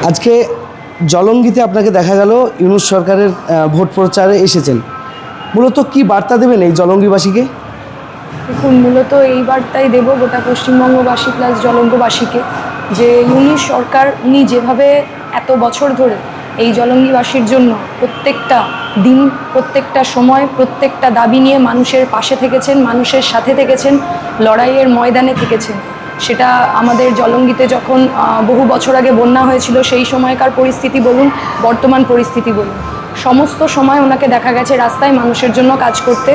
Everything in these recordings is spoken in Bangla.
আজকে জলঙ্গিতে আপনাকে দেখা গেল ইউনূস সরকারের ভোট প্রচারে এসেছেন, মূলত কি বার্তা দেবেন এই জলঙ্গিবাসীকে? দেখুন, মূলত এই বার্তাই দেব গোটা পশ্চিমবঙ্গবাসী প্লাস জলঙ্গবাসীকে, যে ইউনূস সরকার উনি যেভাবে এত বছর ধরে এই জলঙ্গিবাসীর জন্য প্রত্যেকটা দিন, প্রত্যেকটা সময়, প্রত্যেকটা দাবি নিয়ে মানুষের পাশে থেকেছেন, মানুষের সাথে থেকেছেন, লড়াইয়ের ময়দানে থেকেছেন। সেটা আমাদের জলঙ্গিতে যখন বহু বছর আগে বন্যা হয়েছিল সেই সময়কার পরিস্থিতি বলুন, বর্তমান পরিস্থিতি বলুন, সমস্ত সময় ওনাকে দেখা গেছে রাস্তায় মানুষের জন্য কাজ করতে।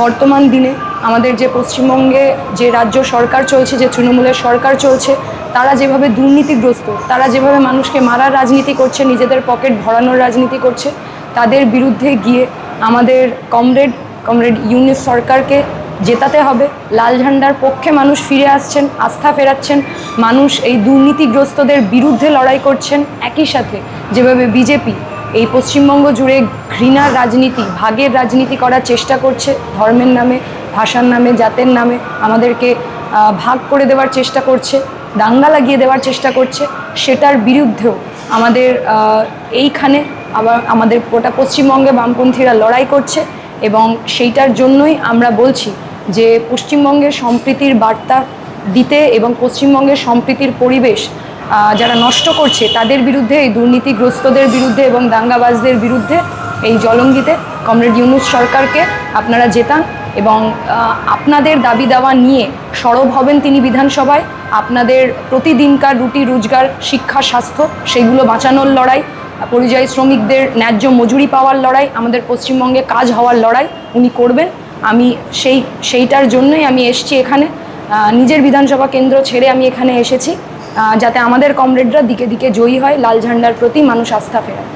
বর্তমান দিনে আমাদের যে পশ্চিমবঙ্গে যে রাজ্য সরকার চলছে, যে তৃণমূলের সরকার চলছে, তারা যেভাবে দুর্নীতিগ্রস্ত, তারা যেভাবে মানুষকে মারার রাজনীতি করছে, নিজেদের পকেট ভরানোর রাজনীতি করছে, তাদের বিরুদ্ধে গিয়ে আমাদের কমরেড ইউনূস সরকারকে জেতাতে হবে। লাল ঝান্ডার পক্ষে মানুষ ফিরে আসছেন, আস্থা ফেরাচ্ছেন, মানুষ এই দুর্নীতিগ্রস্তদের বিরুদ্ধে লড়াই করছেন। একই সাথে যেভাবে বিজেপি এই পশ্চিমবঙ্গ জুড়ে ঘৃণার রাজনীতি, ভাগের রাজনীতি করার চেষ্টা করছে, ধর্মের নামে, ভাষার নামে, জাতের নামে আমাদেরকে ভাগ করে দেওয়ার চেষ্টা করছে, দাঙ্গা লাগিয়ে দেওয়ার চেষ্টা করছে, সেটার বিরুদ্ধেও আমাদের এইখানে আবার আমাদের গোটা পশ্চিমবঙ্গে বামপন্থীরা লড়াই করছে। এবং সেইটার জন্যই আমরা বলছি যে পশ্চিমবঙ্গের সম্প্রীতির বার্তা দিতে এবং পশ্চিমবঙ্গের সম্প্রীতির পরিবেশ যারা নষ্ট করছে তাদের বিরুদ্ধে, এই দুর্নীতিগ্রস্তদের বিরুদ্ধে এবং দাঙ্গাবাজদের বিরুদ্ধে এই জলঙ্গিতে কমরেড ইউনূস সরকারকে আপনারা জেতান এবং আপনাদের দাবি দাওয়া নিয়ে সরব হবেন তিনি বিধানসভায়। আপনাদের প্রতিদিনকার রুটি রোজগার, শিক্ষা, স্বাস্থ্য সেগুলো বাঁচানোর লড়াই, পরিযায়ী শ্রমিকদের ন্যায্য মজুরি পাওয়ার লড়াই, আমাদের পশ্চিমবঙ্গে কাজ হওয়ার লড়াই উনি করবেন। আমি সেইটার জন্যই আমি এসেছি এখানে, নিজের বিধানসভা কেন্দ্র ছেড়ে আমি এখানে এসেছি যাতে আমাদের কমরেডরা দিকে দিকে জয়ী হয়, লাল ঝান্ডার প্রতি মানুষ আস্থা ফেরায়।